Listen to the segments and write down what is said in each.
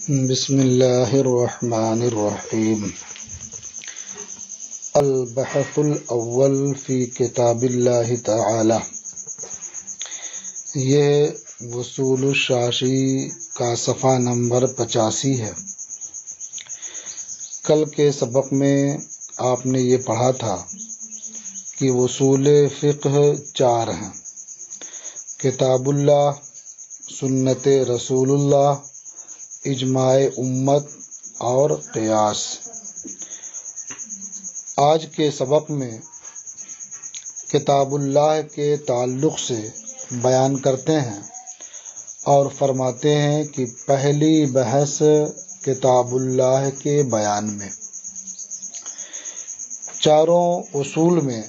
بسم اللہ الرحمن الرحیم۔ البحث الاول فی کتاب اللہ تعالی، یہ وصول الشاشی کا صفحہ نمبر 85 ہے۔ کل کے سبق میں آپ نے یہ پڑھا تھا کہ وصول فقہ 4 ہیں: کتاب اللہ، سنت رسول اللہ، اجماع امت اور قیاس۔ آج کے سبق میں کتاب اللہ کے تعلق سے بیان کرتے ہیں اور فرماتے ہیں کہ پہلی بحث کتاب اللہ کے بیان میں، چاروں اصول میں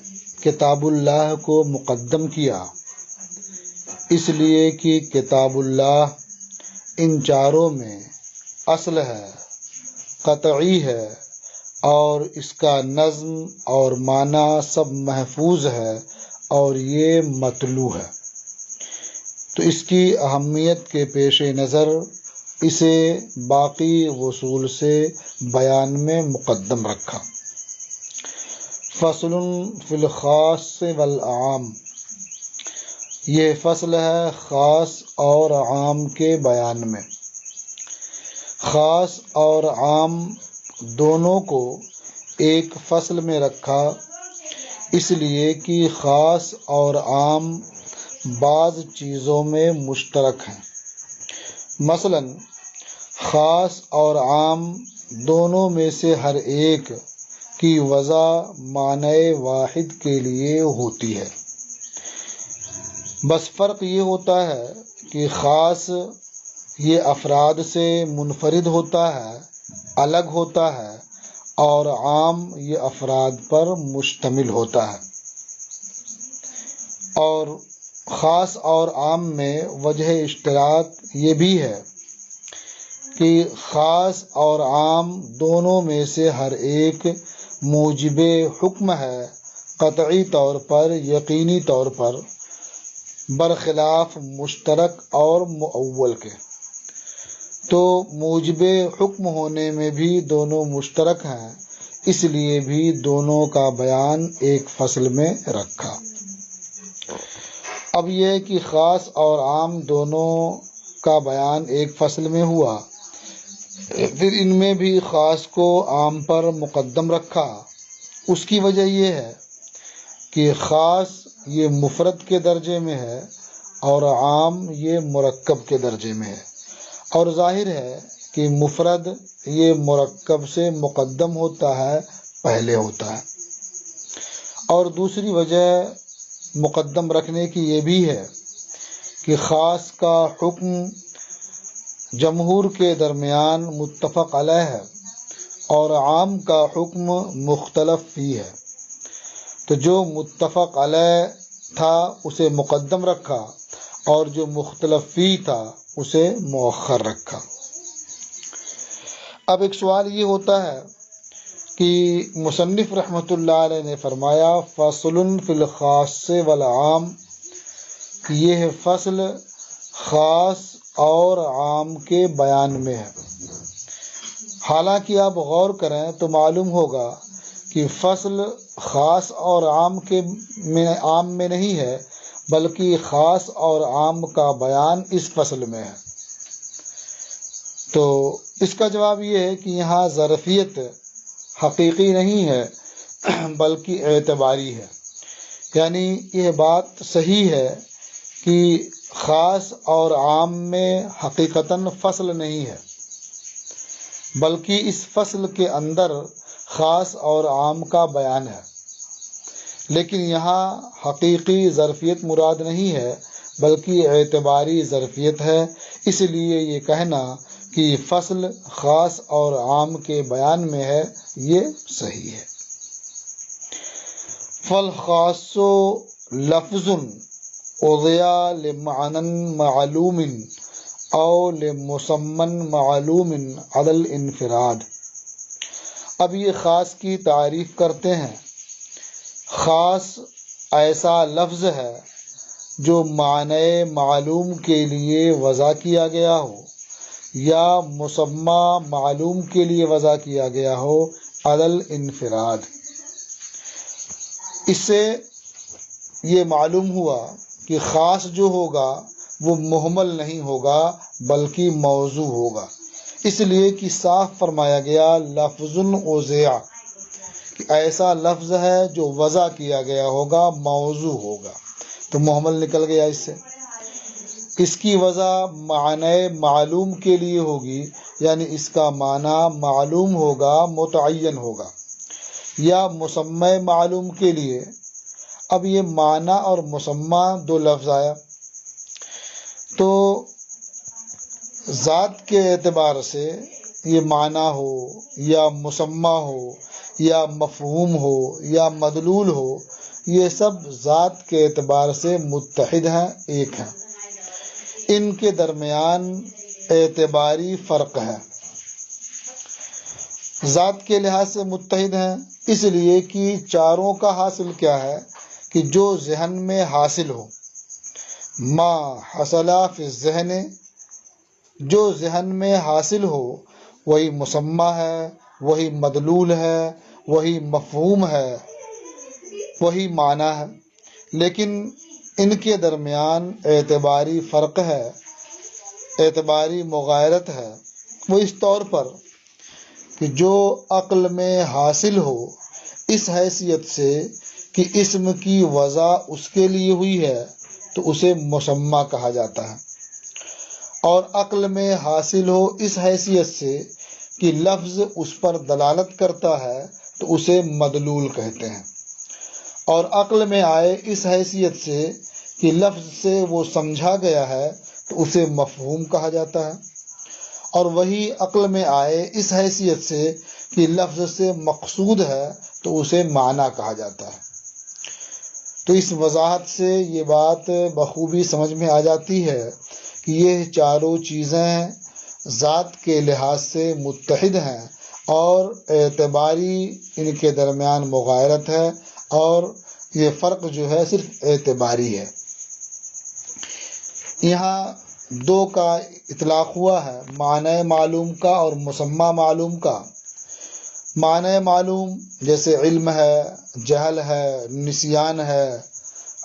کتاب اللہ کو مقدم کیا، اس لیے کہ کتاب اللہ ان چاروں میں اصل ہے، قطعی ہے، اور اس کا نظم اور معنی سب محفوظ ہے اور یہ مطلوع ہے، تو اس کی اہمیت کے پیش نظر اسے باقی اصول سے بیان میں مقدم رکھا۔ فصل فی الخاص والعام، یہ فصل ہے خاص اور عام کے بیان میں۔ خاص اور عام دونوں کو ایک فصل میں رکھا، اس لیے کہ خاص اور عام بعض چیزوں میں مشترک ہیں۔ مثلا خاص اور عام دونوں میں سے ہر ایک کی وضع معنی واحد کے لیے ہوتی ہے، بس فرق یہ ہوتا ہے کہ خاص یہ افراد سے منفرد ہوتا ہے، الگ ہوتا ہے، اور عام یہ افراد پر مشتمل ہوتا ہے۔ اور خاص اور عام میں وجہ اشتراک یہ بھی ہے کہ خاص اور عام دونوں میں سے ہر ایک موجب حکم ہے، قطعی طور پر، یقینی طور پر، برخلاف مشترک اور مؤول کے۔ تو موجب حکم ہونے میں بھی دونوں مشترک ہیں، اس لیے بھی دونوں کا بیان ایک فصل میں رکھا۔ اب یہ کہ خاص اور عام دونوں کا بیان ایک فصل میں ہوا، پھر ان میں بھی خاص کو عام پر مقدم رکھا۔ اس کی وجہ یہ ہے کہ خاص یہ مفرد کے درجے میں ہے اور عام یہ مرکب کے درجے میں ہے، اور ظاہر ہے کہ مفرد یہ مرکب سے مقدم ہوتا ہے، پہلے ہوتا ہے۔ اور دوسری وجہ مقدم رکھنے کی یہ بھی ہے کہ خاص کا حکم جمہور کے درمیان متفق علیہ ہے اور عام کا حکم مختلف فی ہے، تو جو متفق علیہ تھا اسے مقدم رکھا اور جو مختلف فی تھا اسے مؤخر رکھا۔ اب ایک سوال یہ ہوتا ہے کہ مصنف رحمۃ اللہ علیہ نے فرمایا فصل فی الخاص والعام، یہ فصل خاص اور عام کے بیان میں ہے۔ حالانکہ آپ غور کریں تو معلوم ہوگا کہ فصل خاص اور عام میں نہیں ہے، بلکہ خاص اور عام کا بیان اس فصل میں ہے۔ تو اس کا جواب یہ ہے کہ یہاں ظرفیت حقیقی نہیں ہے بلکہ اعتباری ہے، یعنی یہ بات صحیح ہے کہ خاص اور عام میں حقیقتاً فصل نہیں ہے، بلکہ اس فصل کے اندر خاص اور عام کا بیان ہے، لیکن یہاں حقیقی ظرفیت مراد نہیں ہے بلکہ اعتباری ظرفیت ہے۔ اس لیے یہ کہنا کہ فصل خاص اور عام کے بیان میں ہے یہ صحیح ہے۔ فالخاص لفظ وضع لمعنى معلوم او لمسمى معلوم على الانفراد۔ اب یہ خاص کی تعریف کرتے ہیں۔ خاص ایسا لفظ ہے جو معنی معلوم کے لیے وضع کیا گیا ہو، یا مسمى معلوم کے لیے وضع کیا گیا ہو علی الانفراد۔ اس سے یہ معلوم ہوا کہ خاص جو ہوگا وہ مہمل نہیں ہوگا بلکہ موضوع ہوگا، اس لیے کہ صاف فرمایا گیا لفظ وضع، کہ ایسا لفظ ہے جو وضع کیا گیا ہوگا، موضوع ہوگا، تو مہمل نکل گیا اس سے۔ اس کی وضع معنی معلوم کے لیے ہوگی، یعنی اس کا معنی معلوم ہوگا، متعین ہوگا، یا مسمى معلوم کے لیے۔ اب یہ معنی اور مسمى دو لفظ آیا، تو ذات کے اعتبار سے یہ معنی ہو یا مسمى ہو یا مفہوم ہو یا مدلول ہو، یہ سب ذات کے اعتبار سے متحد ہیں، ایک ہیں۔ ان کے درمیان اعتباری فرق ہے۔ ذات کے لحاظ سے متحد ہیں اس لیے کہ چاروں کا حاصل کیا ہے کہ جو ذہن میں حاصل ہو، ما حصل فی الذہن، جو ذہن میں حاصل ہو وہی مسمى ہے، وہی مدلول ہے، وہی مفہوم ہے، وہی معنی ہے، لیکن ان کے درمیان اعتباری فرق ہے، اعتباری مغایرت ہے۔ وہ اس طور پر کہ جو عقل میں حاصل ہو اس حیثیت سے کہ اسم کی وضع اس کے لیے ہوئی ہے تو اسے مسمى کہا جاتا ہے، اور عقل میں حاصل ہو اس حیثیت سے کہ لفظ اس پر دلالت کرتا ہے تو اسے مدلول کہتے ہیں، اور عقل میں آئے اس حیثیت سے کہ لفظ سے وہ سمجھا گیا ہے تو اسے مفہوم کہا جاتا ہے، اور وہی عقل میں آئے اس حیثیت سے کہ لفظ سے مقصود ہے تو اسے معنی کہا جاتا ہے۔ تو اس وضاحت سے یہ بات بخوبی سمجھ میں آ جاتی ہے کہ یہ چاروں چیزیں ذات کے لحاظ سے متحد ہیں اور اعتباری ان کے درمیان مغایرت ہے، اور یہ فرق جو ہے صرف اعتباری ہے۔ یہاں دو کا اطلاق ہوا ہے، معنی معلوم کا اور مسمى معلوم کا۔ معنی معلوم جیسے علم ہے، جہل ہے، نسیان ہے،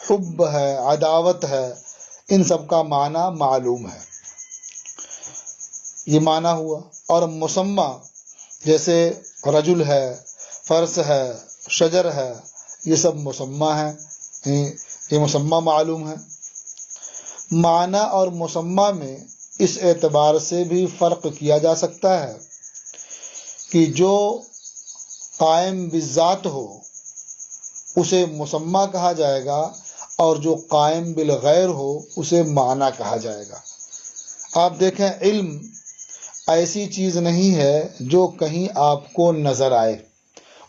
حب ہے، عداوت ہے، ان سب کا معنی معلوم ہے، یہ معنی ہوا۔ اور مسمى جیسے رجل ہے، فرس ہے، شجر ہے، یہ سب مسمى ہیں، یہ مسمى معلوم ہے۔ معنی اور مسمى میں اس اعتبار سے بھی فرق کیا جا سکتا ہے کہ جو قائم بالذات ہو اسے مسمى کہا جائے گا، اور جو قائم بالغیر ہو اسے معنی کہا جائے گا۔ آپ دیکھیں، علم ایسی چیز نہیں ہے جو کہیں آپ کو نظر آئے،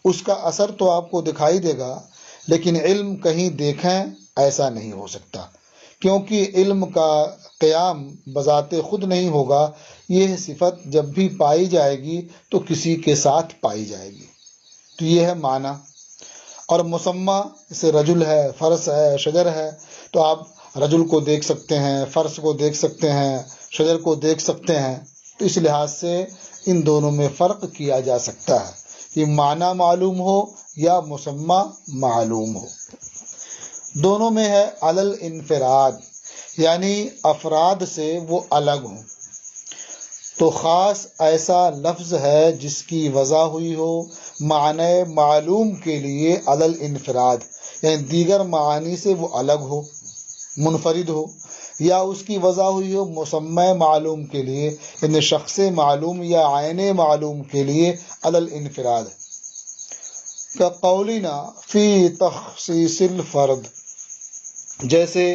اس کا اثر تو آپ کو دکھائی دے گا، لیکن علم کہیں دیکھیں ایسا نہیں ہو سکتا، کیونکہ علم کا قیام بذات خود نہیں ہوگا، یہ صفت جب بھی پائی جائے گی تو کسی کے ساتھ پائی جائے گی، تو یہ ہے معنی۔ اور مسمى جیسے رجل ہے، فرس ہے، شجر ہے، تو آپ رجل کو دیکھ سکتے ہیں، فرس کو دیکھ سکتے ہیں، شجر کو دیکھ سکتے ہیں، تو اس لحاظ سے ان دونوں میں فرق کیا جا سکتا ہے کہ معنی معلوم ہو یا مسمى معلوم ہو۔ دونوں میں ہے علی الانفراد، یعنی افراد سے وہ الگ ہوں۔ تو خاص ایسا لفظ ہے جس کی وضع ہوئی ہو معنی معلوم کے لیے علی الانفراد، یعنی دیگر معانی سے وہ الگ ہو، منفرد ہو، یا اس کی وضع ہوئی ہو مسمى معلوم کے لیے، یعنی شخص معلوم یا عین معلوم کے لیے علی الانفراد۔ كقولنا فی تخصیص الفرد، جیسے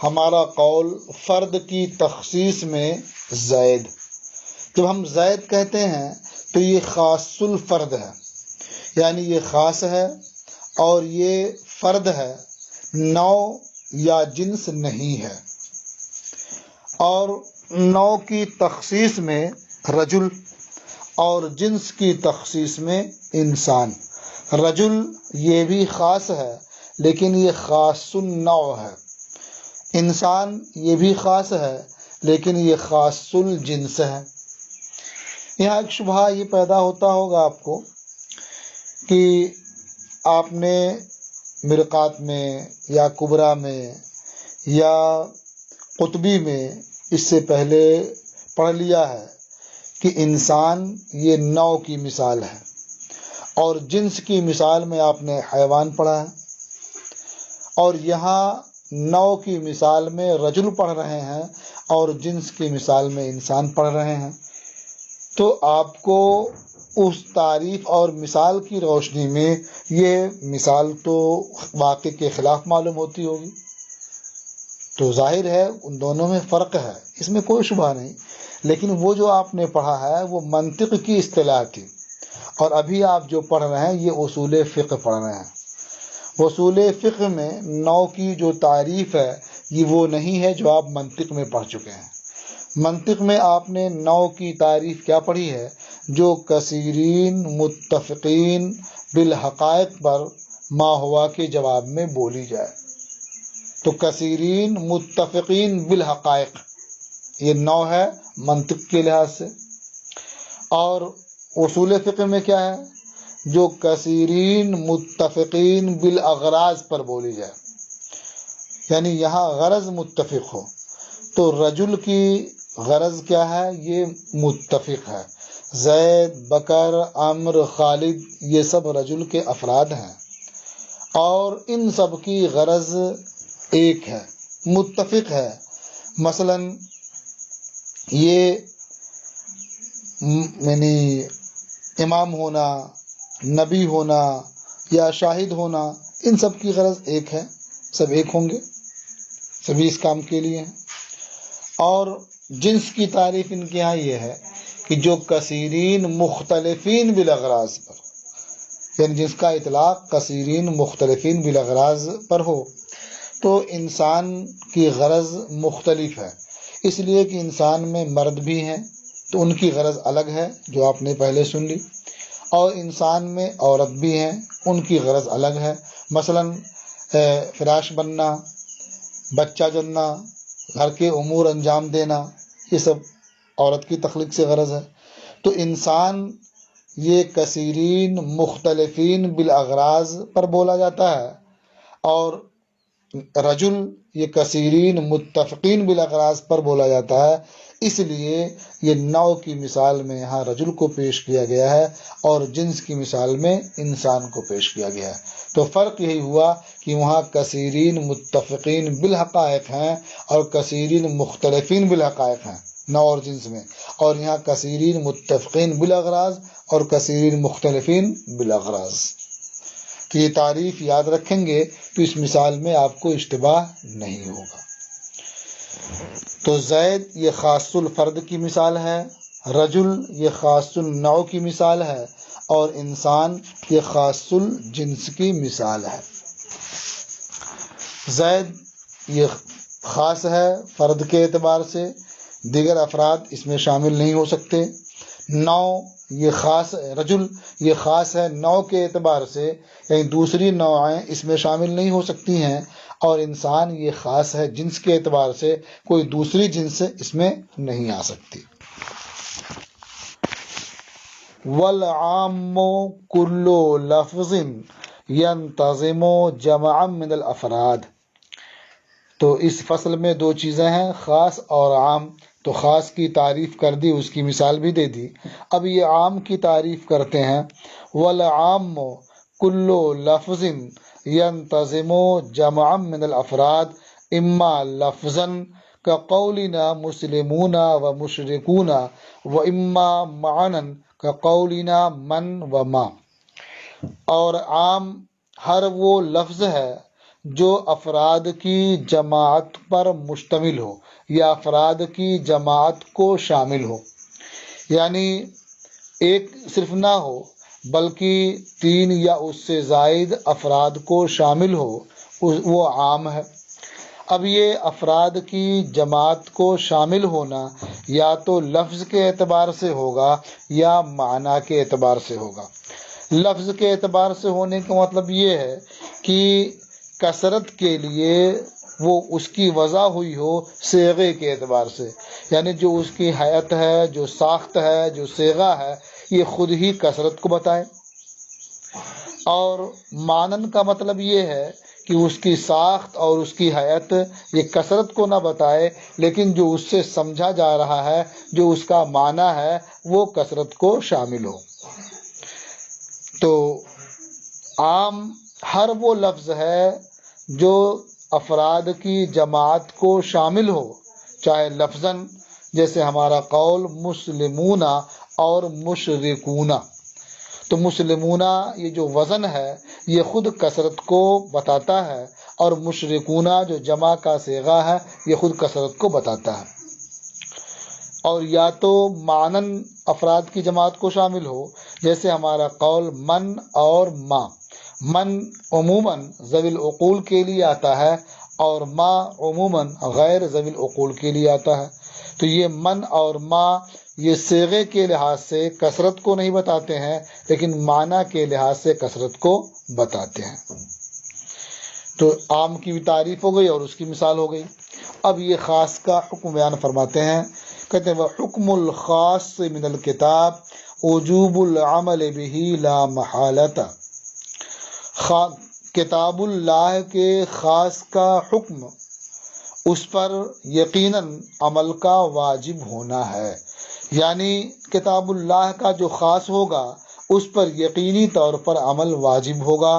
ہمارا قول فرد کی تخصیص میں زید، جب ہم زید کہتے ہیں تو یہ خاص الفرد ہے، یعنی یہ خاص ہے اور یہ فرد ہے، نوع یا جنس نہیں ہے۔ اور نوع کی تخصیص میں رجل اور جنس کی تخصیص میں انسان۔ رجل یہ بھی خاص ہے لیکن یہ خاص النوع ہے، انسان یہ بھی خاص ہے لیکن یہ خاص الجنس ہے۔ یہاں ایک شبہہ یہ پیدا ہوتا ہوگا آپ کو کہ آپ نے مرقات میں یا کبریٰ میں یا قطبی میں اس سے پہلے پڑھ لیا ہے کہ انسان یہ نوع کی مثال ہے، اور جنس کی مثال میں آپ نے حیوان پڑھا ہے، اور یہاں نوع کی مثال میں رجل پڑھ رہے ہیں اور جنس کی مثال میں انسان پڑھ رہے ہیں، تو آپ کو اس تعریف اور مثال کی روشنی میں یہ مثال تو واقع کے خلاف معلوم ہوتی ہوگی۔ تو ظاہر ہے ان دونوں میں فرق ہے، اس میں کوئی شبہ نہیں، لیکن وہ جو آپ نے پڑھا ہے وہ منطق کی اصطلاح تھی، اور ابھی آپ جو پڑھ رہے ہیں یہ اصول فقہ پڑھ رہے ہیں۔ اصول فقہ میں نوع کی جو تعریف ہے یہ وہ نہیں ہے جو آپ منطق میں پڑھ چکے ہیں۔ منطق میں آپ نے نوع کی تعریف کیا پڑھی ہے؟ جو کثیرین متفقین بالحقائق پر ما ہوا کے جواب میں بولی جائے، تو کثیرین متفقین بالحقائق یہ نوع ہے منطق کے لحاظ سے۔ اور اصول فقہ میں کیا ہے؟ جو کثیرین متفقین بالاغراض پر بولی جائے، یعنی یہاں غرض متفق ہو، تو رجل کی غرض کیا ہے؟ یہ متفق ہے۔ زید، بکر، عمر، خالد یہ سب رجل کے افراد ہیں، اور ان سب کی غرض ایک ہے، متفق ہے۔ مثلا یہ یعنی امام ہونا، نبی ہونا یا شاہد ہونا، ان سب کی غرض ایک ہے، سب ایک ہوں گے، سبھی اس کام کے لیے ہیں۔ اور جنس کی تعریف ان کے یہاں یہ ہے کہ جو کثیرین مختلفین بالاغراض پر، یعنی جس کا اطلاق کثیرین مختلفین بالاغراض پر ہو، تو انسان کی غرض مختلف ہے، اس لیے کہ انسان میں مرد بھی ہیں تو ان کی غرض الگ ہے جو آپ نے پہلے سن لی، اور انسان میں عورت بھی ہیں ان کی غرض الگ ہے، مثلا فراش بننا، بچہ جننا، گھر کے امور انجام دینا، یہ سب عورت کی تخلیق سے غرض ہے۔ تو انسان یہ کثیرین مختلفین بالاغراض پر بولا جاتا ہے، اور رجل یہ کثیرین متفقین بالاغراض پر بولا جاتا ہے، اس لیے یہ نوع کی مثال میں یہاں رجل کو پیش کیا گیا ہے اور جنس کی مثال میں انسان کو پیش کیا گیا ہے۔ تو فرق یہی ہوا کہ وہاں کثیرین متفقین بالحقائق ہیں اور کثیرین مختلفین بالحقائق ہیں نوع اور جنس میں، اور یہاں کثیرین متفقین بالاغراض اور کثیرین مختلفین بالاغراض۔ تو یہ تعریف یاد رکھیں گے تو اس مثال میں آپ کو اشتباہ نہیں ہوگا۔ تو زید یہ خاص الفرد کی مثال ہے، رجل یہ خاص النوع کی مثال ہے، اور انسان یہ خاص الجنس کی مثال ہے۔ زید یہ خاص ہے فرد کے اعتبار سے، دیگر افراد اس میں شامل نہیں ہو سکتے۔ نوع یہ خاص، رجل یہ خاص ہے نوع کے اعتبار سے، یعنی دوسری نوعیں اس میں شامل نہیں ہو سکتی ہیں، اور انسان یہ خاص ہے جنس کے اعتبار سے، کوئی دوسری جنس اس میں نہیں آ سکتی۔ والعام کل لفظ ينتظم جمعا من الافراد۔ تو اس فصل میں دو چیزیں ہیں، خاص اور عام۔ تو خاص کی تعریف کر دی، اس کی مثال بھی دے دی، اب یہ عام کی تعریف کرتے ہیں۔ والعام کل لفظ ينتظم جمعا من الافراد اما لفظا كقولنا مسلمون ومشركون واما معنا كقولنا من وما۔ اور عام ہر وہ لفظ ہے جو افراد کی جماعت پر مشتمل ہو یا افراد کی جماعت کو شامل ہو، یعنی ایک صرف نہ ہو بلکہ 3 یا اس سے زائد افراد کو شامل ہو، وہ عام ہے۔ اب یہ افراد کی جماعت کو شامل ہونا یا تو لفظ کے اعتبار سے ہوگا یا معنی کے اعتبار سے ہوگا۔ لفظ کے اعتبار سے ہونے کا مطلب یہ ہے کہ کثرت کے لیے وہ اس کی وضع ہوئی ہو صیغے کے اعتبار سے، یعنی جو اس کی حیت ہے، جو ساخت ہے، جو صیغہ ہے، یہ خود ہی کثرت کو بتائے۔ اور مانن کا مطلب یہ ہے کہ اس کی ساخت اور اس کی حیت یہ کثرت کو نہ بتائے، لیکن جو اس سے سمجھا جا رہا ہے، جو اس کا معنی ہے، وہ کثرت کو شامل ہو۔ تو عام ہر وہ لفظ ہے جو افراد کی جماعت کو شامل ہو، چاہے لفظاً جیسے ہمارا قول مسلمون اور مشرکون۔ تو مسلمون یہ جو وزن ہے یہ خود کثرت کو بتاتا ہے، اور مشرکون جو جمع کا صیغہ ہے یہ خود کثرت کو بتاتا ہے۔ اور یا تو معنن افراد کی جماعت کو شامل ہو، جیسے ہمارا قول من اور ما۔ من عموماً ذوی العقول کے لیے آتا ہے، اور ما عموماً غیر ذوی العقول کے لیے آتا ہے۔ تو یہ من اور ما یہ صیغے کے لحاظ سے کثرت کو نہیں بتاتے ہیں، لیکن معنی کے لحاظ سے کثرت کو بتاتے ہیں۔ تو عام کی بھی تعریف ہو گئی اور اس کی مثال ہو گئی۔ اب یہ خاص کا حکم بیان فرماتے ہیں، کہتے ہیں وَحُکْمُ الْخَاصِ مِنَ الْكِتَابِ وُجُوبُ الْعَمَلِ بِهِ لَا مَحَالَةَ۔ کتاب اللہ کے خاص کا حکم اس پر یقیناً عمل کا واجب ہونا ہے، یعنی کتاب اللہ کا جو خاص ہوگا اس پر یقینی طور پر عمل واجب ہوگا،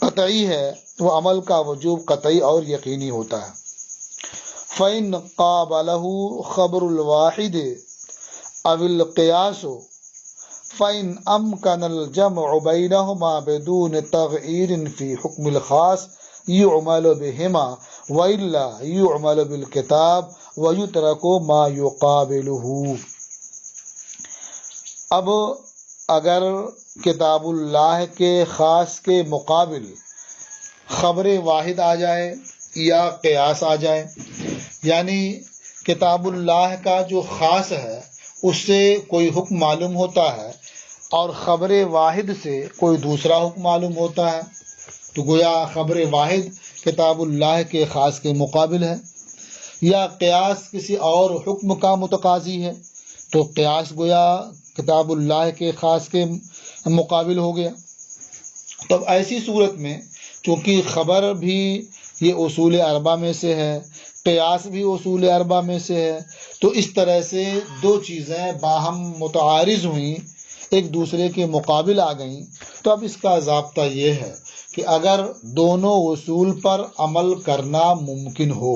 قطعی ہے، وہ عمل کا وجوب قطعی اور یقینی ہوتا ہے۔ فَإِنْ قَابَلَهُ خَبْرُ الْوَاحِدِ أَوِ الْقِيَاسُ فَإِنْ أَمْكَنَ الْجَمْعُ بَيْنَهُمَا بِدُونِ تَغْيِيرٍ فِي حُكْمِ الْخَاصِ يُعْمَلُ بِهِمَا وَإِلَّا يُعْمَلُ بِالْكِتَابِ وَيُتْرَكُ مَا يُقَابِلُهُ۔ اب اگر کتاب اللہ کے خاص کے مقابل خبر واحد آ جائے یا قیاس آ جائے، یعنی کتاب اللہ کا جو خاص ہے اس سے کوئی حکم معلوم ہوتا ہے اور خبر واحد سے کوئی دوسرا حکم معلوم ہوتا ہے، تو گویا خبر واحد کتاب اللہ کے خاص کے مقابل ہے، یا قیاس کسی اور حکم کا متقاضی ہے تو قیاس گویا کتاب اللہ کے خاص کے مقابل ہو گیا۔ تب ایسی صورت میں چونکہ خبر بھی یہ اصول اربع میں سے ہے، قیاس بھی اصول اربع میں سے ہے، تو اس طرح سے دو چیزیں باہم متعارض ہوئیں، ایک دوسرے کے مقابل آ گئیں، تو اب اس کا ضابطہ یہ ہے کہ اگر دونوں اصول پر عمل کرنا ممکن ہو،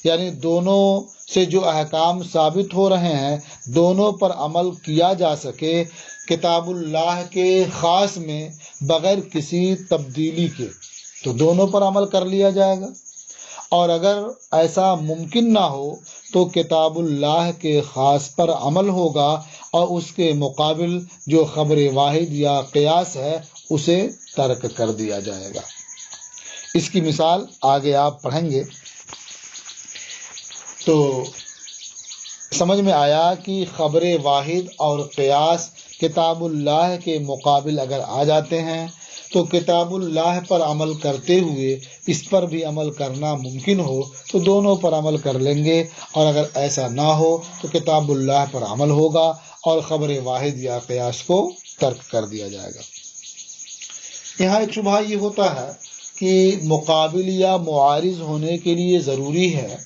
یعنی دونوں سے جو احکام ثابت ہو رہے ہیں دونوں پر عمل کیا جا سکے کتاب اللہ کے خاص میں بغیر کسی تبدیلی کے، تو دونوں پر عمل کر لیا جائے گا۔ اور اگر ایسا ممکن نہ ہو تو کتاب اللہ کے خاص پر عمل ہوگا اور اس کے مقابل جو خبر واحد یا قیاس ہے اسے ترک کر دیا جائے گا۔ اس کی مثال آگے آپ پڑھیں گے تو سمجھ میں آیا کہ خبر واحد اور قیاس کتاب اللہ کے مقابل اگر آ جاتے ہیں تو کتاب اللہ پر عمل کرتے ہوئے اس پر بھی عمل کرنا ممکن ہو تو دونوں پر عمل کر لیں گے، اور اگر ایسا نہ ہو تو کتاب اللہ پر عمل ہوگا اور خبر واحد یا قیاس کو ترک کر دیا جائے گا۔ یہاں ایک شبہہ یہ ہوتا ہے کہ مقابل یا معارض ہونے کے لیے ضروری ہے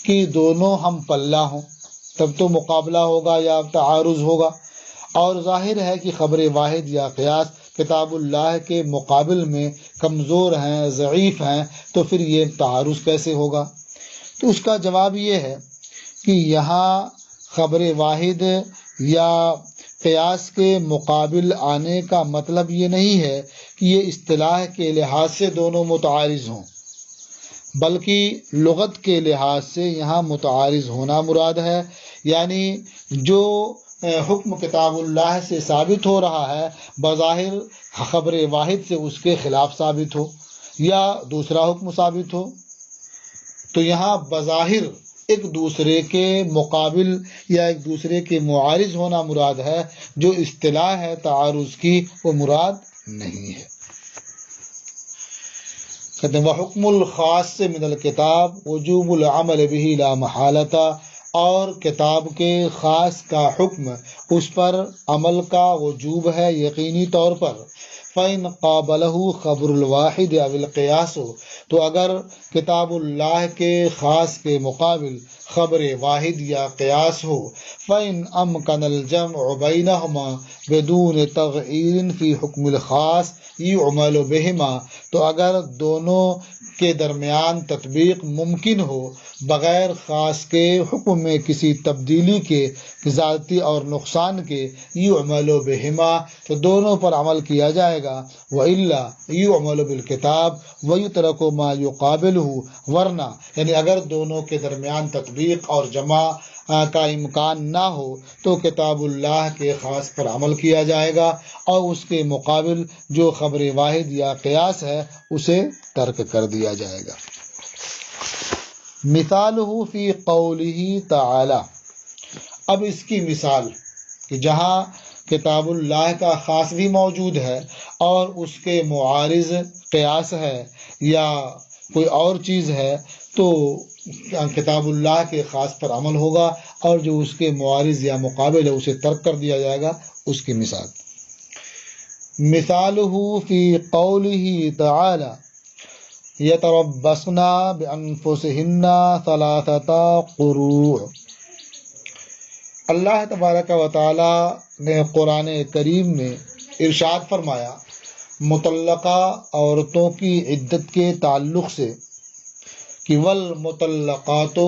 کہ دونوں ہم پلہ ہوں، تب تو مقابلہ ہوگا یا تعارض ہوگا، اور ظاہر ہے کہ خبر واحد یا قیاس کتاب اللہ کے مقابل میں کمزور ہیں، ضعیف ہیں، تو پھر یہ تعارض کیسے ہوگا؟ تو اس کا جواب یہ ہے کہ یہاں خبر واحد یا قیاس کے مقابل آنے کا مطلب یہ نہیں ہے کہ یہ اصطلاح کے لحاظ سے دونوں متعارض ہوں، بلکہ لغت کے لحاظ سے یہاں متعارض ہونا مراد ہے، یعنی جو حکم کتاب اللہ سے ثابت ہو رہا ہے بظاہر خبر واحد سے اس کے خلاف ثابت ہو یا دوسرا حکم ثابت ہو، تو یہاں بظاہر ایک دوسرے کے مقابل یا ایک دوسرے کے معارض ہونا مراد ہے، جو اصطلاح ہے تعارض کی وہ مراد نہیں ہے۔ کہتے ہیں وحکم الخاص سے من الکتاب وجوب العمل به لا محالۃ، اور کتاب کے خاص کا حکم اس پر عمل کا وجوب ہے یقینی طور پر۔ فَإِنْ قَابَلَهُ خبر الواحد او القیاس، تو اگر کتاب اللہ کے خاص کے مقابل خبر واحد یا قیاس ہو، فَإِنْ أَمْكَنَ الْجَمْعُ بَيْنَهُمَا بِدُونِ تَغْيِيرٍ فِي حُكْمِ الْخَاصِ يُعْمَلُ بِهِمَا، تو اگر دونوں کے درمیان تطبیق ممکن ہو بغیر خاص کے حکم میں کسی تبدیلی کے، زیادتی اور نقصان کے، یعمل بہما، تو دونوں پر عمل کیا جائے گا، وَإِلَّا یعمل بالکتاب وَيُتْرَكُ مَا يُقَابِلُهُ، ورنہ یعنی اگر دونوں کے درمیان تطبیق اور جمع کا امکان نہ ہو تو کتاب اللہ کے خاص پر عمل کیا جائے گا اور اس کے مقابل جو خبر واحد یا قیاس ہے اسے ترک کر دیا جائے گا۔ مثالہ فی قولہ تعالی، اب اس کی مثال کہ جہاں کتاب اللہ کا خاص بھی موجود ہے اور اس کے معارض قیاس ہے یا کوئی اور چیز ہے تو کتاب اللہ کے خاص پر عمل ہوگا اور جو اس کے معارض یا مقابل ہے اسے ترک کر دیا جائے گا۔ اس کی مثال مثالہ فی قولہ تعالی یتربصن بانفسہن ثلاثۃ قروء، اللہ تبارک و تعالی نے قرآن کریم میں ارشاد فرمایا مطلقہ عورتوں کی عدت کے تعلق سے کہ والمطلقات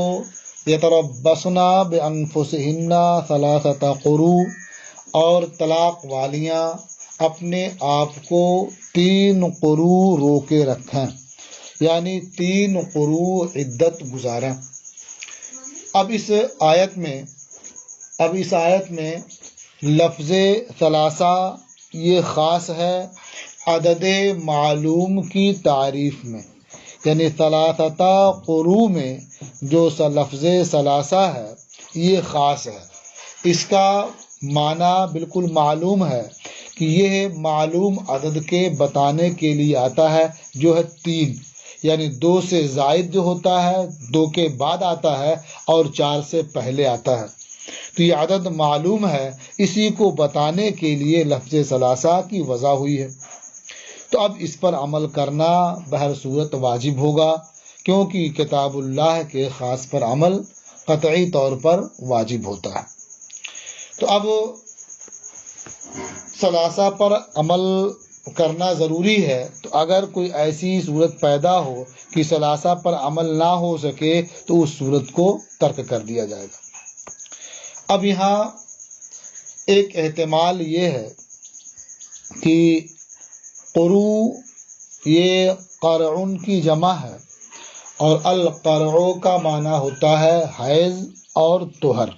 یتربصن بانفسہن ثلاثۃ قروء، اور طلاق والیاں اپنے آپ کو 3 قروء روکے رکھیں، یعنی 3 قروء عدت گزاریں۔ اب اس آیت میں لفظ ثلاثہ یہ خاص ہے عدد معلوم کی تعریف میں، یعنی ثلاثۃ قروء میں جو لفظ ثلاثہ ہے یہ خاص ہے، اس کا معنی بالکل معلوم ہے کہ یہ معلوم عدد کے بتانے کے لیے آتا ہے جو ہے 3، یعنی 2 سے زائد جو ہوتا ہے 2 کے بعد آتا ہے اور 4 سے پہلے آتا ہے، تو یہ عدد معلوم ہے، اسی کو بتانے کے لیے لفظ ثلاثہ کی وضع ہوئی ہے۔ تو اب اس پر عمل کرنا بہر صورت واجب ہوگا کیونکہ کتاب اللہ کے خاص پر عمل قطعی طور پر واجب ہوتا ہے۔ تو اب ثلاثہ پر عمل کرنا ضروری ہے، تو اگر کوئی ایسی صورت پیدا ہو کہ ثلاثہ پر عمل نہ ہو سکے تو اس صورت کو ترک کر دیا جائے گا۔ اب یہاں ایک احتمال یہ ہے کہ قروء یہ قرعن کی جمع ہے اور القرع کا معنی ہوتا ہے حیض اور طہر،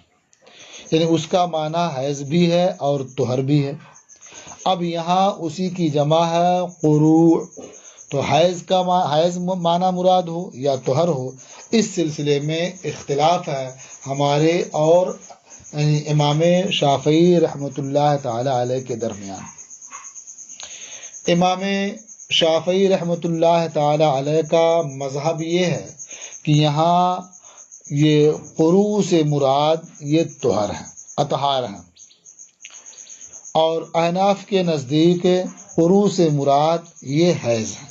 یعنی اس کا معنی حیض بھی ہے اور طہر بھی ہے۔ اب یہاں اسی کی جمع ہے قروء، تو حیض معنی مراد ہو یا طہر ہو، اس سلسلے میں اختلاف ہے ہمارے اور امام شافعی رحمۃ اللہ تعالی علیہ کے درمیان۔ امام شافعی رحمۃ اللہ تعالی علیہ کا مذہب یہ ہے کہ یہاں یہ قروء سے مراد یہ طہر ہیں، اطہار ہیں، اور احناف کے نزدیک قروء سے مراد یہ حیض ہے۔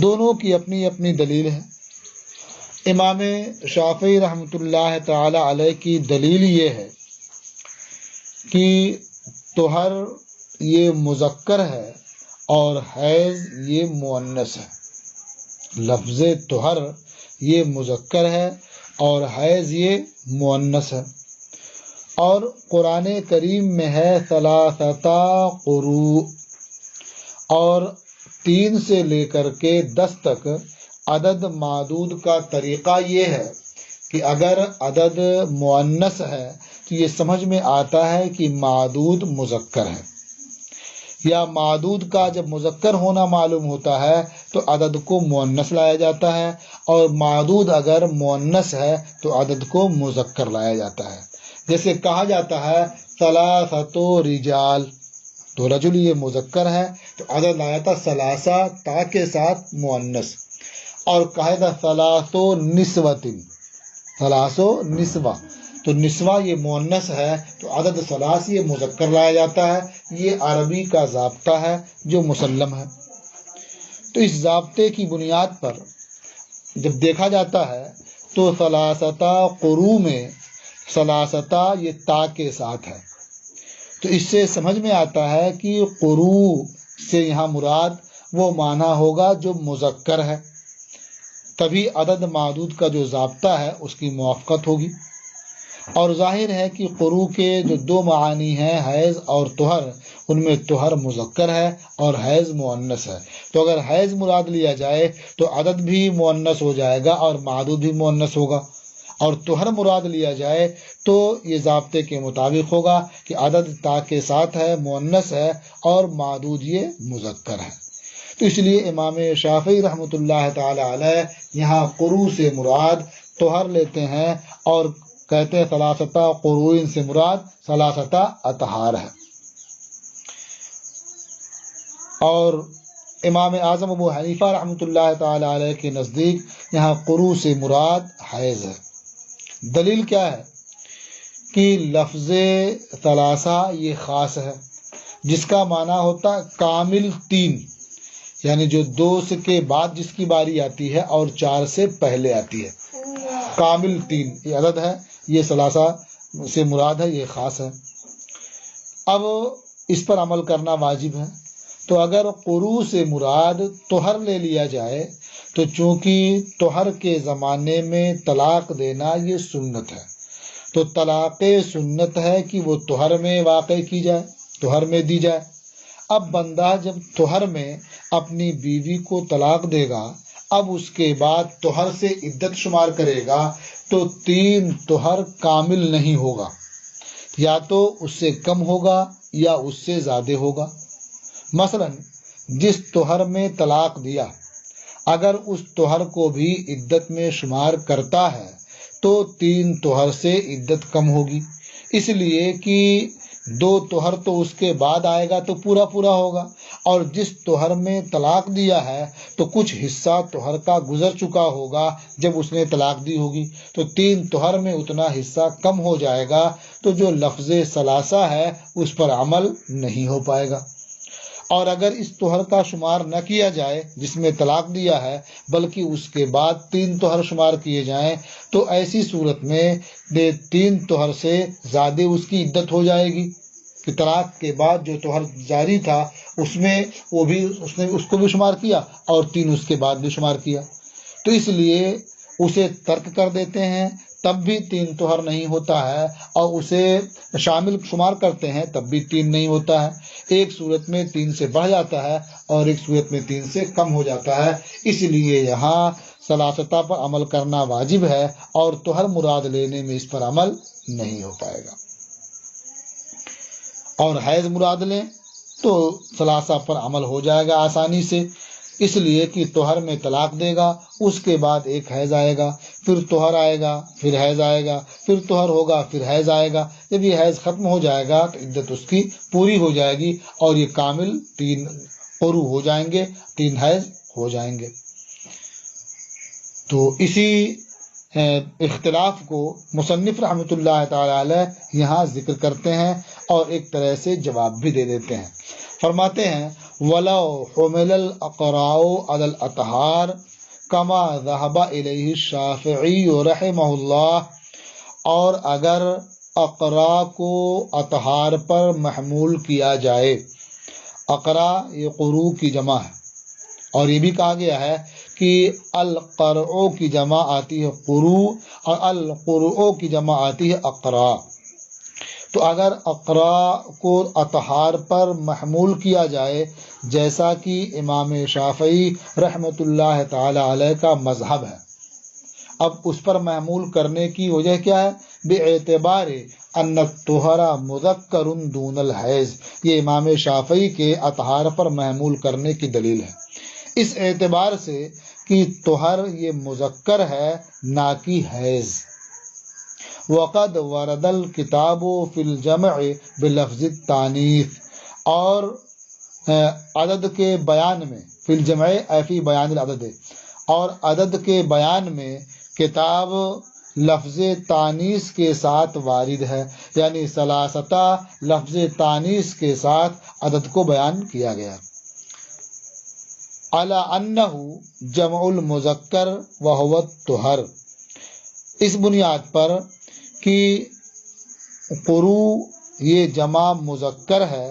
دونوں کی اپنی اپنی دلیل ہے۔ امام شافعی رحمۃ اللہ تعالی علیہ کی دلیل یہ ہے کہ طہر یہ مذکر ہے اور حیض یہ مؤنث ہے۔ لفظ طہر یہ مذکر ہے اور حیض یہ مؤنث ہے، اور قرآن کریم میں ہے ثلاثۃ قروء، اور 3 سے لے کر کے 10 تک عدد معدود کا طریقہ یہ ہے کہ اگر عدد مؤنث ہے تو یہ سمجھ میں آتا ہے کہ معدود مذکر ہے، یا معدود کا جب مذکر ہونا معلوم ہوتا ہے تو عدد کو مؤنث لایا جاتا ہے، اور معدود اگر مؤنث ہے تو عدد کو مذکر لایا جاتا ہے۔ جیسے کہا جاتا ہے ثلاثۃ رجال، تو رجل یہ مذکر ہے تو عدد لایا تھا ثلاثہ تا کے ساتھ مؤنث، اور کہا تھا ثلاثو نسوتن، ثلاثو نسوہ، تو نسوہ یہ مؤنث ہے تو عدد ثلاث یہ مذکر لایا جاتا ہے۔ یہ عربی کا ضابطہ ہے جو مسلم ہے۔ تو اس ضابطے کی بنیاد پر جب دیکھا جاتا ہے تو ثلاثتا قروء میں ثلاثتا یہ تا کے ساتھ ہے، تو اس سے سمجھ میں آتا ہے کہ قروء سے یہاں مراد وہ معنی ہوگا جو مذکر ہے، تبھی عدد معدود کا جو ضابطہ ہے اس کی موافقت ہوگی۔ اور ظاہر ہے کہ قروء کے جو دو معانی ہیں حیض اور طہر، ان میں طہر مذکر ہے اور حیض مؤنث ہے، تو اگر حیض مراد لیا جائے تو عدد بھی مؤنث ہو جائے گا اور معدود بھی مؤنث ہوگا، اور طہر مراد لیا جائے تو یہ ضابطے کے مطابق ہوگا کہ عدد تا کے ساتھ ہے، مؤنث ہے، اور معدود یہ مذکر ہے۔ تو اس لیے امام شافعی رحمۃ اللہ تعالی علیہ یہاں قروء سے مراد طہر لیتے ہیں اور کہتے ہیں ثلاثتا قروء سے مراد ثلاثتا اطہار ہے۔ اور امام اعظم ابو حنیفہ رحمۃ اللہ تعالی علیہ کے نزدیک یہاں قروء سے مراد حیض ہے۔ دلیل کیا ہے کہ لفظ ثلاثہ یہ خاص ہے جس کا معنی ہوتا ہے کامل تین، یعنی جو دو کے بعد جس کی باری آتی ہے اور چار سے پہلے آتی ہے، کامل تین یہ عدد ہے، یہ ثلاثہ سے مراد ہے، یہ خاص ہے۔ اب اس پر عمل کرنا واجب ہے، تو اگر قروء سے مراد طہر لے لیا جائے تو چونکہ طہر کے زمانے میں طلاق دینا یہ سنت ہے، تو طلاق سنت ہے کہ وہ طہر میں واقع کی جائے، طہر میں دی جائے۔ اب بندہ جب طہر میں اپنی بیوی کو طلاق دے گا، اب اس کے بعد طہر سے عدت شمار کرے گا تو تین طہر کامل نہیں ہوگا، یا تو اس سے کم ہوگا یا اس سے زیادہ ہوگا۔ مثلا جس طہر میں طلاق دیا اگر اس طہر کو بھی عدت میں شمار کرتا ہے تو تین طہر سے عدت کم ہوگی، اس لیے کہ دو طہر تو اس کے بعد آئے گا تو پورا پورا ہوگا، اور جس طہر میں طلاق دیا ہے تو کچھ حصہ طہر کا گزر چکا ہوگا جب اس نے طلاق دی ہوگی، تو تین طہر میں اتنا حصہ کم ہو جائے گا، تو جو لفظ ثلاثہ ہے اس پر عمل نہیں ہو پائے گا۔ اور اگر اس طہر کا شمار نہ کیا جائے جس میں طلاق دیا ہے بلکہ اس کے بعد تین طہر شمار کیے جائیں تو ایسی صورت میں تین طہر سے زیادہ اس کی عدت ہو جائے گی، کہ طلاق کے بعد جو طہر جاری تھا اس میں وہ بھی اس نے اس کو بھی شمار کیا اور تین اس کے بعد بھی شمار کیا، تو اس لیے اسے ترک کر دیتے ہیں تب بھی تین طہر نہیں ہوتا ہے، اور اسے شامل شمار کرتے ہیں تب بھی تین نہیں ہوتا ہے۔ ایک صورت میں تین سے بڑھ جاتا ہے اور ایک صورت میں تین سے کم ہو جاتا ہے، اس لیے یہاں ثلاثتا پر عمل کرنا واجب ہے اور طہر مراد لینے میں اس پر عمل نہیں ہو پائے گا۔ اور حیض مراد لیں تو ثلاثہ پر عمل ہو جائے گا آسانی سے، اس لیے کہ طہر میں طلاق دے گا، اس کے بعد ایک حیض آئے گا، پھر طہر آئے گا، پھر حیض آئے گا، پھر طہر ہوگا، پھر حیض آئے گا۔ جب یہ حیض ختم ہو جائے گا تو عدت اس کی پوری ہو جائے گی اور یہ کامل تین قروء ہو جائیں گے، تین حیض ہو جائیں گے۔ تو اسی اختلاف کو مصنف رحمۃ اللہ تعالی علیہ یہاں ذکر کرتے ہیں اور ایک طرح سے جواب بھی دے دیتے ہیں۔ فرماتے ہیں وَلَوْ حُمِلَ الْأَقْرَاءُ عَلَى الْأَطْهَارِ كَمَا ذَهَبَ إِلَيْهِ الشَّافِعِيُّ رحمہ اللہ، اور اگر اقرا کو اطہار پر محمول کیا جائے، اقرا یہ قروء کی جمع ہے، اور یہ بھی کہا گیا ہے کہ القرع کی جمع آتی ہے قروء اور القرع کی جمع آتی ہے اقرا، تو اگر اقرا کو اطہار پر محمول کیا جائے جیسا کہ امام شافعی رحمۃ اللہ تعالی علیہ کا مذہب ہے، اب اس پر محمول کرنے کی وجہ کیا ہے؟ باعتبار ان الطہر مذکر دون الحیض، یہ امام شافعی کے اطہار پر محمول کرنے کی دلیل ہے، اس اعتبار سے کہ طہر یہ مذکر ہے نہ کہ حیض۔ وقد ورد الکتاب فی الجمع بلفظ التانیث، اور عدد کے بیان میں فی الجمع اے فی بیان العدد، اور عدد کے بیان میں کتاب لفظ تانیث کے ساتھ وارد ہے، یعنی ثلاثہ لفظ تانیث کے ساتھ عدد کو بیان کیا گیا۔ علی انہ جمع المذکر وہو الطہر، اس بنیاد پر کہ قرو یہ جمع مذکر ہے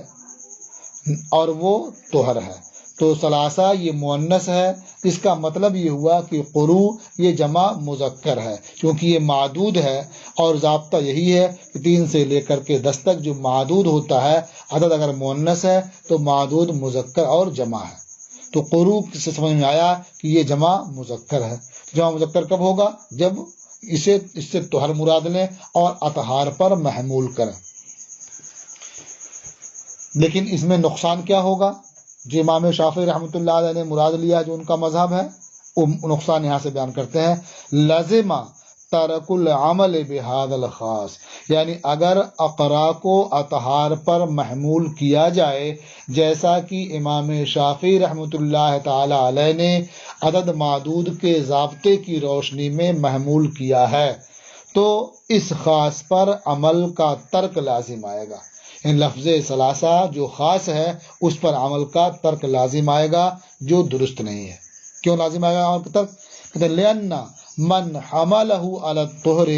اور وہ طہر ہے، تو ثلاثہ یہ مؤنث ہے، اس کا مطلب یہ ہوا کہ قرو یہ جمع مذکر ہے، کیونکہ یہ معدود ہے، اور ضابطہ یہی ہے کہ 3 سے لے کر کے 10 تک جو معدود ہوتا ہے، عدد اگر مؤنث ہے تو معدود مذکر اور جمع ہے۔ تو قرو سے سمجھ میں آیا کہ یہ جمع مذکر ہے۔ جمع مذکر کب ہوگا؟ جب اس سے طہر مراد لیں اور اطہار پر محمول کریں۔ لیکن اس میں نقصان کیا ہوگا؟ جو امام شافعی رحمۃ اللہ علیہ نے مراد لیا، جو ان کا مذہب ہے، وہ نقصان یہاں سے بیان کرتے ہیں۔ لازم ترک العمل بہذا الخاص، یعنی اگر اقرا کو اطہار پر محمول کیا جائے، جیسا کہ امام شافعی رحمۃ اللہ تعالی علیہ نے عدد معدود کے ضابطے کی روشنی میں محمول کیا ہے، تو اس خاص پر عمل کا ترک لازم آئے گا۔ ان لفظ ثلاثہ جو خاص ہے اس پر عمل کا ترک لازم آئے گا، جو درست نہیں ہے۔ کیوں لازم آئے گا عمل کا ترک؟ کہتے ہیں لأن من حملہ علی الطہر،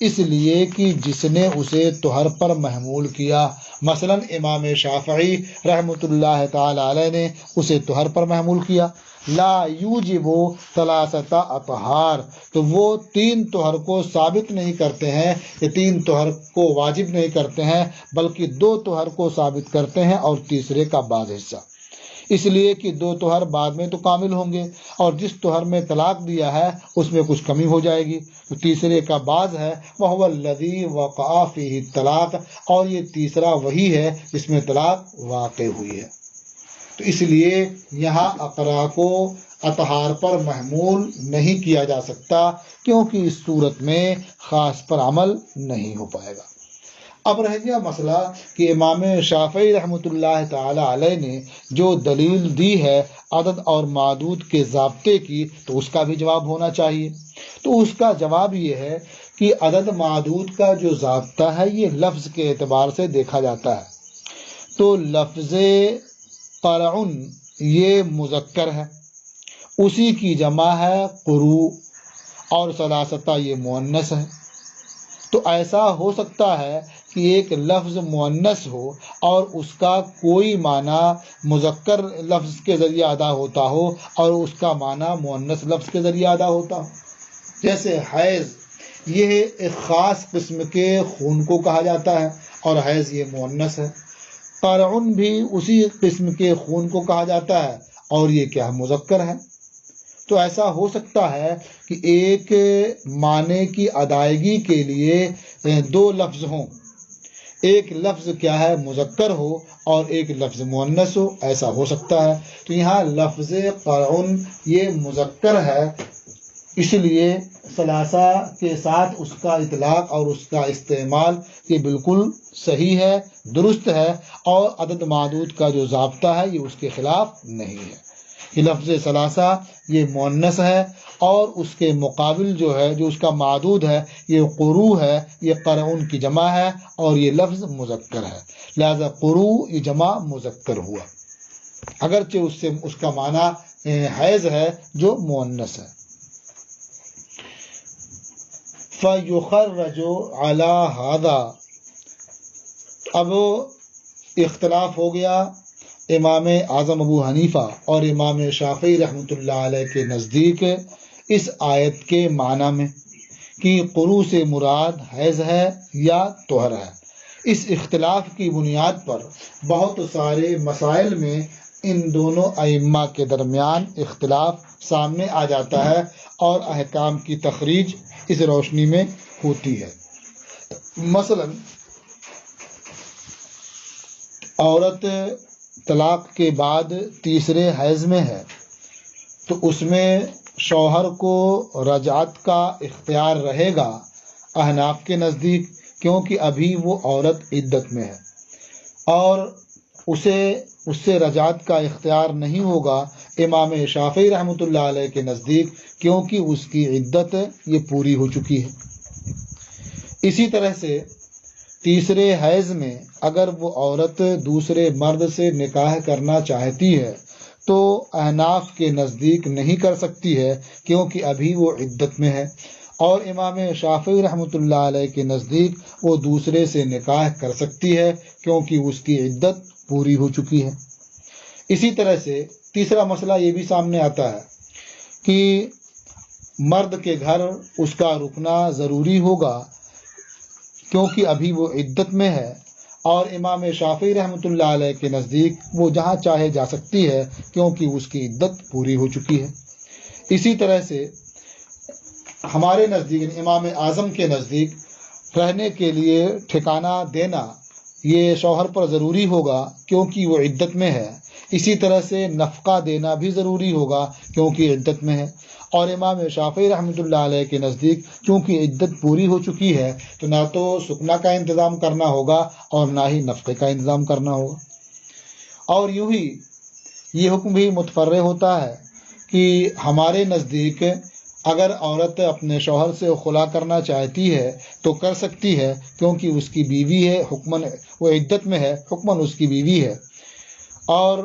اس لیے کہ جس نے اسے طہر پر محمول کیا، مثلا امام شافعی رحمۃ اللہ تعالی علیہ نے اسے طہر پر محمول کیا، لا یوجب ثلاثہ اطہار، تو وہ 3 طہر کو ثابت نہیں کرتے ہیں، یہ 3 طہر کو واجب نہیں کرتے ہیں، بلکہ 2 طہر کو ثابت کرتے ہیں اور تیسرے کا بعض حصہ، اس لیے کہ 2 طہر بعد میں تو کامل ہوں گے، اور جس طہر میں طلاق دیا ہے اس میں کچھ کمی ہو جائے گی، تو تیسرے کا بعض ہے، وہو الذی وقع فیہ الطلاق، اور یہ تیسرا وہی ہے جس میں طلاق واقع ہوئی ہے۔ تو اس لیے یہاں اقرا کو اطہار پر محمول نہیں کیا جا سکتا، کیونکہ اس صورت میں خاص پر عمل نہیں ہو پائے گا۔ اب رہ گیا مسئلہ کہ امام شافعی رحمۃ اللہ تعالی علیہ نے جو دلیل دی ہے عدد اور معدود کے ضابطے کی، تو اس کا بھی جواب ہونا چاہیے۔ تو اس کا جواب یہ ہے کہ عدد معدود کا جو ضابطہ ہے یہ لفظ کے اعتبار سے دیکھا جاتا ہے، تو لفظ قرعن یہ مذکر ہے، اسی کی جمع ہے قرو، اور ثلاثہ یہ مؤنث ہے۔ تو ایسا ہو سکتا ہے کہ ایک لفظ مؤنث ہو اور اس کا کوئی معنی مذکر لفظ کے ذریعے ادا ہوتا ہو اور اس کا معنی مؤنث لفظ کے ذریعے ادا ہوتا ہو، جیسے حیض، یہ ایک خاص قسم کے خون کو کہا جاتا ہے اور حیض یہ مؤنث ہے۔ قرعن بھی اسی قسم کے خون کو کہا جاتا ہے اور یہ کیا مذکر ہے۔ تو ایسا ہو سکتا ہے کہ ایک معنی کی ادائیگی کے لیے 2 لفظ ہوں، ایک لفظ کیا ہے مذکر ہو اور ایک لفظ مؤنث ہو، ایسا ہو سکتا ہے۔ تو یہاں لفظ قرعن یہ مذکر ہے، اس لیے ثلاثہ کے ساتھ اس کا اطلاق اور اس کا استعمال یہ بالکل صحیح ہے، درست ہے، اور عدد معدود کا جو ضابطہ ہے یہ اس کے خلاف نہیں ہے۔ یہ لفظ ثلاثہ یہ مؤنث ہے، اور اس کے مقابل جو ہے جو اس کا معدود ہے یہ قرو ہے، یہ قرعن کی جمع ہے اور یہ لفظ مذکر ہے، لہذا قرو یہ جمع مذکر ہوا، اگرچہ اس کا معنی حیض ہے جو مؤنث ہے۔ فَيُخَرَّجُ عَلَى هَذَا، اب اختلاف ہو گیا امام اعظم ابو حنیفہ اور امام شافعی رحمۃ اللہ علیہ کے نزدیک اس آیت کے معنی میں کہ قرو سے مراد حیض ہے یا طہر ہے۔ اس اختلاف کی بنیاد پر بہت سارے مسائل میں ان دونوں ائمہ کے درمیان اختلاف سامنے آ جاتا ہے اور احکام کی تخریج اس روشنی میں ہوتی ہے۔ مثلا عورت طلاق کے بعد تیسرے حیض میں ہے تو اس میں شوہر کو رجعت کا اختیار رہے گا احناف کے نزدیک، کیونکہ ابھی وہ عورت عدت میں ہے، اور اس سے رجعت کا اختیار نہیں ہوگا امام شافعی رحمۃ اللہ علیہ کے نزدیک، کیونکہ اس کی عدت یہ پوری ہو چکی ہے۔ اسی طرح سے تیسرے حیض میں اگر وہ عورت دوسرے مرد سے نکاح کرنا چاہتی ہے تو احناف کے نزدیک نہیں کر سکتی ہے، کیونکہ ابھی وہ عدت میں ہے، اور امام شافعی رحمۃ اللہ علیہ کے نزدیک وہ دوسرے سے نکاح کر سکتی ہے، کیونکہ اس کی عدت پوری ہو چکی ہے۔ اسی طرح سے تیسرا مسئلہ یہ بھی سامنے آتا ہے کہ مرد کے گھر اس کا رکنا ضروری ہوگا، کیونکہ ابھی وہ عدت میں ہے، اور امام شافعی رحمۃ اللہ علیہ کے نزدیک وہ جہاں چاہے جا سکتی ہے، کیونکہ اس کی عدت پوری ہو چکی ہے۔ اسی طرح سے ہمارے نزدیک امام اعظم کے نزدیک رہنے کے لیے ٹھکانہ دینا یہ شوہر پر ضروری ہوگا، کیونکہ وہ عدت میں ہے۔ اسی طرح سے نفقہ دینا بھی ضروری ہوگا، کیونکہ عدت میں ہے۔ اور امام شافعی رحمۃ اللہ علیہ کے نزدیک چونکہ عدت پوری ہو چکی ہے تو نہ تو سکنا کا انتظام کرنا ہوگا اور نہ ہی نفقے کا انتظام کرنا ہوگا۔ اور یوں ہی یہ حکم بھی متفرع ہوتا ہے کہ ہمارے نزدیک اگر عورت اپنے شوہر سے خلا کرنا چاہتی ہے تو کر سکتی ہے، کیونکہ اس کی بیوی ہے، حکماً وہ عدت میں ہے، حکماً اس کی بیوی ہے۔ اور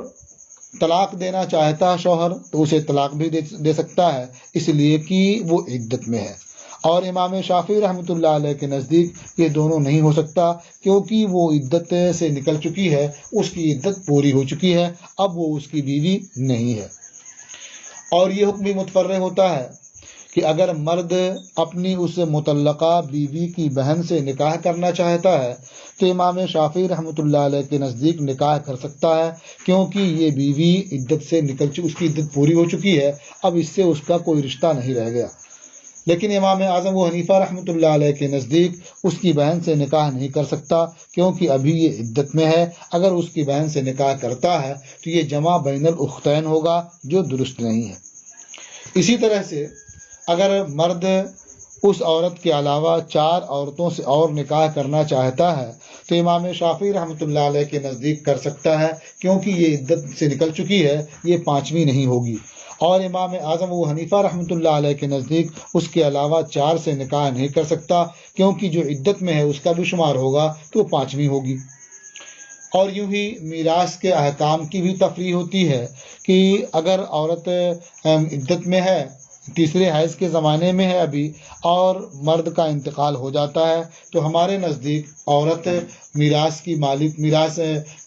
طلاق دینا چاہتا ہے شوہر تو اسے طلاق بھی دے سکتا ہے، اس لیے کہ وہ عدت میں ہے۔ اور امام شافعی رحمۃ اللہ علیہ کے نزدیک یہ دونوں نہیں ہو سکتا، کیونکہ وہ عدت سے نکل چکی ہے، اس کی عدت پوری ہو چکی ہے، اب وہ اس کی بیوی نہیں ہے۔ اور یہ حکم بھی متفرع ہوتا ہے کہ اگر مرد اپنی اس مطلقہ بیوی کی بہن سے نکاح کرنا چاہتا ہے تو امام شافعی رحمۃ اللہ علیہ کے نزدیک نکاح کر سکتا ہے، کیونکہ یہ بیوی عدت سے اس کی عدت پوری ہو چکی ہے، اب اس سے اس کا کوئی رشتہ نہیں رہ گیا۔ لیکن امام اعظم و حنیفہ رحمۃ اللہ علیہ کے نزدیک اس کی بہن سے نکاح نہیں کر سکتا، کیونکہ ابھی یہ عدت میں ہے۔ اگر اس کی بہن سے نکاح کرتا ہے تو یہ جمع بین الاختین ہوگا، جو درست نہیں ہے۔ اسی طرح سے اگر مرد اس عورت کے علاوہ 4 عورتوں سے اور نکاح کرنا چاہتا ہے تو امام شافعی رحمۃ اللہ علیہ کے نزدیک کر سکتا ہے، کیونکہ یہ عدت سے نکل چکی ہے، یہ 5ویں نہیں ہوگی۔ اور امام اعظم و حنیفہ رحمۃ اللہ علیہ کے نزدیک اس کے علاوہ 4 سے نکاح نہیں کر سکتا، کیونکہ جو عدت میں ہے اس کا بھی شمار ہوگا تو 5ویں ہوگی۔ اور یوں ہی میراث کے احکام کی بھی تفریح ہوتی ہے کہ اگر عورت عدت میں ہے، تیسرے حیض کے زمانے میں ہے ابھی، اور مرد کا انتقال ہو جاتا ہے تو ہمارے نزدیک عورت میراث کی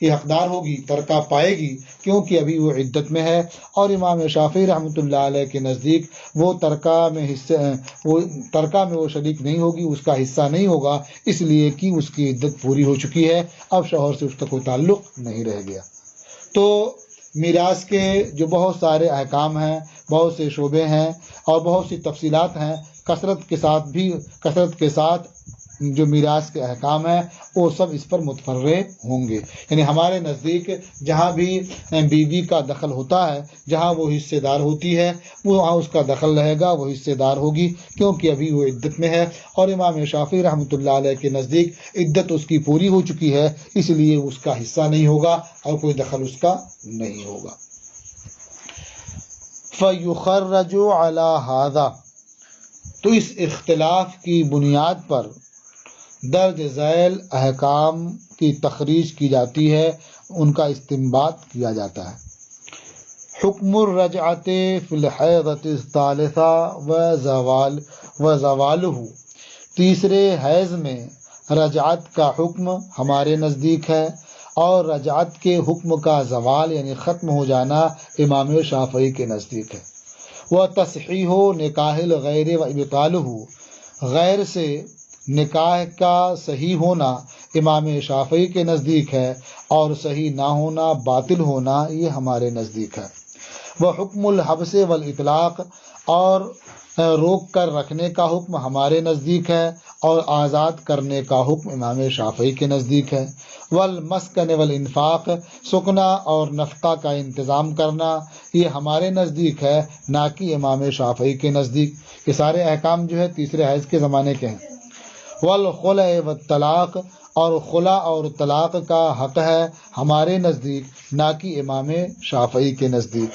حقدار ہوگی، ترکہ پائے گی، کیونکہ ابھی وہ عدت میں ہے۔ اور امام شافعی رحمۃ اللہ علیہ کے نزدیک وہ ترکہ میں وہ شریک نہیں ہوگی، اس کا حصہ نہیں ہوگا، اس لیے کہ اس کی عدت پوری ہو چکی ہے، اب شوہر سے اس کا کوئی تعلق نہیں رہ گیا۔ تو میراث کے جو بہت سارے احکام ہیں، بہت سے شعبے ہیں اور بہت سی تفصیلات ہیں، کثرت کے ساتھ جو میراث کے احکام ہیں وہ سب اس پر متفرع ہوں گے۔ یعنی ہمارے نزدیک جہاں بھی بیوی کا دخل ہوتا ہے، جہاں وہ حصے دار ہوتی ہے، وہاں اس کا دخل رہے گا، وہ حصے دار ہوگی، کیونکہ ابھی وہ عدت میں ہے۔ اور امام شافعی رحمۃ اللہ علیہ کے نزدیک عدت اس کی پوری ہو چکی ہے، اس لیے اس کا حصہ نہیں ہوگا اور کوئی دخل اس کا نہیں ہوگا۔ فَيُخَرَّجُ عَلَى هَذَا، تو اس اختلاف کی بنیاد پر درج ذیل احکام کی تخریج کی جاتی ہے، ان کا استنباط کیا جاتا ہے۔ حکم الرجعۃ فی الحیضۃ الثالثہ وزوالہ، تیسرے حیض میں رجعت کا حکم ہمارے نزدیک ہے، اور رجعت کے حکم کا زوال یعنی ختم ہو جانا امام شافعی کے نزدیک ہے۔ وتصحیح نکاح الغیر و ابطالہ، غیر سے نکاح کا صحیح ہونا امام شافعی کے نزدیک ہے، اور صحیح نہ ہونا، باطل ہونا، یہ ہمارے نزدیک ہے۔ وحکم الحبس والاطلاق، اور روک کر رکھنے کا حکم ہمارے نزدیک ہے، اور آزاد کرنے کا حکم امام شافعی کے نزدیک ہے۔ والمسکن والانفاق، سکنا اور نفقہ کا انتظام کرنا، یہ ہمارے نزدیک ہے، نہ کہ امام شافعی کے نزدیک۔ یہ سارے احکام جو ہے تیسرے حیض کے زمانے کے ہیں۔ والخلع والطلاق، اور خلا اور طلاق کا حق ہے ہمارے نزدیک، نہ کہ امام شافعی کے نزدیک۔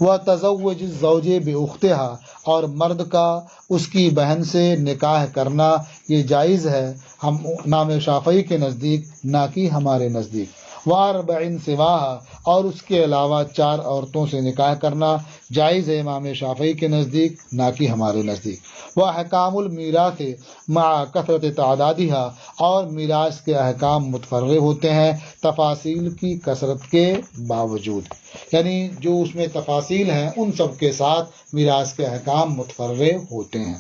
وتزوج الزوج باختها، اور مرد کا اس کی بہن سے نکاح کرنا یہ جائز ہے ہم امام شافعی کے نزدیک، نہ کہ ہمارے نزدیک۔ واربع سواها، اور اس کے علاوہ 4 عورتوں سے نکاح کرنا جائز ہے امام شافعی کے نزدیک، نہ کہ ہمارے نزدیک۔ واحکام المیراث مع کثرت تعدادها، اور میراث کے احکام متفرع ہوتے ہیں تفاصیل کی کثرت کے باوجود، یعنی جو اس میں تفاصیل ہیں ان سب کے ساتھ میراث کے احکام متفرع ہوتے ہیں۔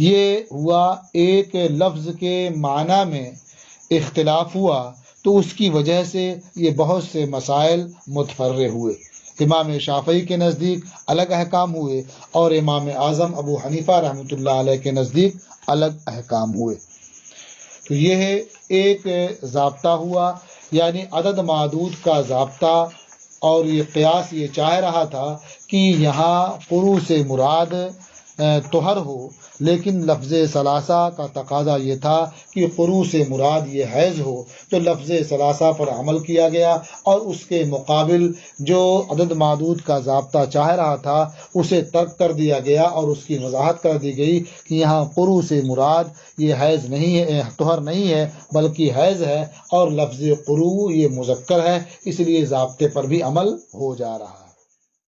یہ ہوا ایک لفظ کے معنی میں اختلاف ہوا تو اس کی وجہ سے یہ بہت سے مسائل متفرع ہوئے۔ امام شافعی کے نزدیک الگ احکام ہوئے اور امام اعظم ابو حنیفہ رحمۃ اللہ علیہ کے نزدیک الگ احکام ہوئے۔ تو یہ ایک ضابطہ ہوا، یعنی عدد معدود کا ضابطہ، اور یہ قیاس یہ چاہ رہا تھا کہ یہاں قروء سے مراد طہر ہو، لیکن لفظ ثلاثہ کا تقاضا یہ تھا کہ قروء سے مراد یہ حیض ہو، تو لفظ ثلاثہ پر عمل کیا گیا اور اس کے مقابل جو عدد معدود کا ضابطہ چاہ رہا تھا اسے ترک کر دیا گیا، اور اس کی وضاحت کر دی گئی کہ یہاں قروء سے مراد یہ حیض نہیں ہے، طہر نہیں ہے بلکہ حیض ہے، اور لفظ قروء یہ مذکر ہے، اس لیے ضابطے پر بھی عمل ہو جا رہا ہے۔